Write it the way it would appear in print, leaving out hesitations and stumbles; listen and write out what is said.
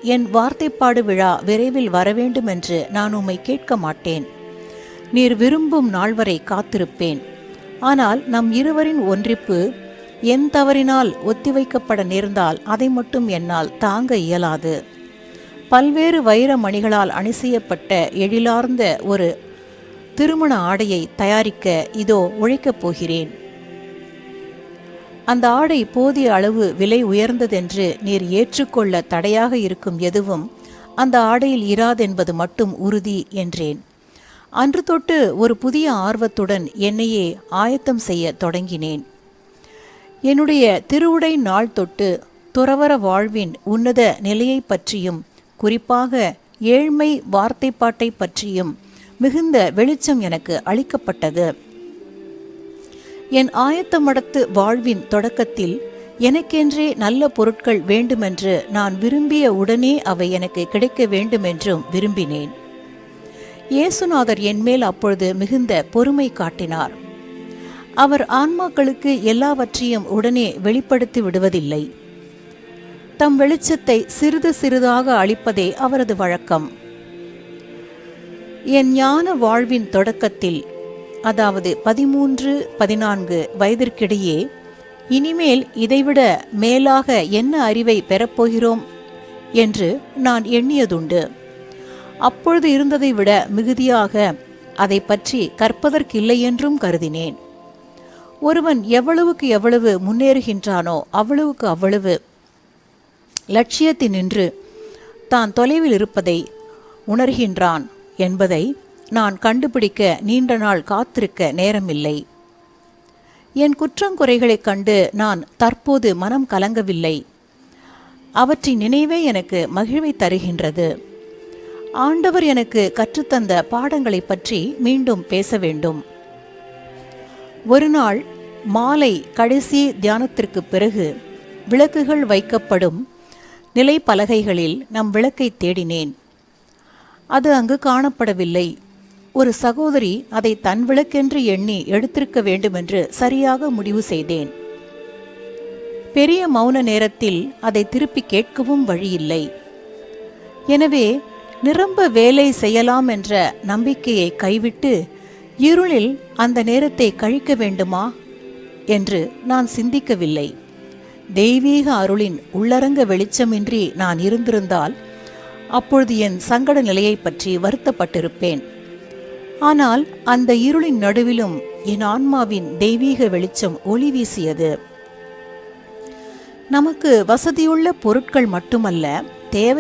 என் வார்த்தைப்பாடு விழா விரைவில் வரவேண்டும் என்று நான் உம்மை கேட்க மாட்டேன். நீர் விரும்பும் நாள் வரை காத்திருப்பேன். ஆனால் நம் இருவரின் ஒன்றிப்பு என் தவறினால் ஒத்திவைக்கப்பட நேர்ந்தால் அதை மட்டும் என்னால் தாங்க இயலாது. பல்வேறு வைர மணிகளால் அணி செய்யப்பட்ட எழிலார்ந்த ஒரு திருமண ஆடையை தயாரிக்க இதோ உழைக்கப் போகிறேன். அந்த ஆடை போதிய அளவு விலை உயர்ந்ததென்று நீர் ஏற்றுக்கொள்ள தடையாக இருக்கும் எதுவும் அந்த ஆடையில் இராதென்பது மட்டும் உறுதி என்றேன். அன்று தொட்டு ஒரு புதிய ஆர்வத்துடன் என்னையே ஆயத்தம் செய்ய தொடங்கினேன். என்னுடைய திருவுடை நாள் தொட்டு துறவற வாழ்வின் உன்னத நிலையை பற்றியும் குறிப்பாக ஏழ்மை வார்த்தைப்பாட்டை பற்றியும் மிகுந்த வெளிச்சம் எனக்கு அளிக்கப்பட்டது. என் ஆயத்தமடத்து வாழ்வின் தொடக்கத்தில் எனக்கென்றே நல்ல பொருட்கள் வேண்டுமென்று நான் விரும்பிய உடனே அவை எனக்கு கிடைக்க வேண்டுமென்றும் விரும்பினேன். இயேசுநாதர் என்மேல் அப்பொழுது மிகுந்த பொறுமை காட்டினார். அவர் ஆன்மாக்களுக்கு எல்லாவற்றையும் உடனே வெளிப்படுத்தி விடுவதில்லை. தம் வெளிச்சத்தை சிறிது சிறிதாக அளிப்பதே அவரது வழக்கம். என் ஞான வாழ்வின் தொடக்கத்தில், அதாவது 13-14 வயதிற்கிடையே, இனிமேல் இதைவிட மேலாக என்ன அறிவை பெறப்போகிறோம் என்று நான் எண்ணியதுண்டு. அப்பொழுது இருந்ததை விட மிகுதியாக அதை பற்றி கற்பதற்கில்லை என்றும் கருதினேன். ஒருவன் எவ்வளவுக்கு எவ்வளவு முன்னேறுகின்றானோ அவ்வளவுக்கு அவ்வளவு லட்சியத்தினின்று தான் தொலைவில் இருப்பதை உணர்கின்றான் என்பதை நான் கண்டுபிடிக்க நீண்ட நாள் காத்திருக்க நேரமில்லை. என் குற்றங்குறைகளைக் கண்டு நான் தற்போது மனம் கலங்கவில்லை. அவற்றின் நினைவே எனக்கு மகிழ்வை தருகின்றது. ஆண்டவர் எனக்கு கற்றுத்தந்த பாடங்களை பற்றி மீண்டும் பேச வேண்டும். ஒரு நாள் மாலை கடைசி தியானத்திற்கு பிறகு விளக்குகள் வைக்கப்படும் நிலை பலகைகளில் நம் விளக்கை தேடினேன். அது அங்கு காணப்படவில்லை. ஒரு சகோதரி அதை தன் விளக்கென்று எண்ணி எடுத்திருக்க வேண்டுமென்று சரியாக முடிவு செய்தேன். பெரிய மௌன நேரத்தில் அதை திருப்பி கேட்கவும் வழியில்லை. எனவே நிரம்ப வேலை செய்யலாம் என்ற நம்பிக்கையை கைவிட்டு இருளில் அந்த நேரத்தை கழிக்க வேண்டுமா என்று நான் சிந்திக்கவில்லை. தெய்வீக அருளின் உள்ளரங்க வெளிச்சமின்றி நான் இருந்திருந்தால் அப்பொழுது என் சங்கட நிலையை பற்றி வருத்தப்பட்டிருப்பேன். ஆனால் அந்த இருளின் நடுவிலும் என் ஆன்மாவின் தெய்வீக வெளிச்சம் ஒளி வீசியது. நமக்கு வசதியுள்ள பொருட்கள் மட்டுமல்ல, தேவை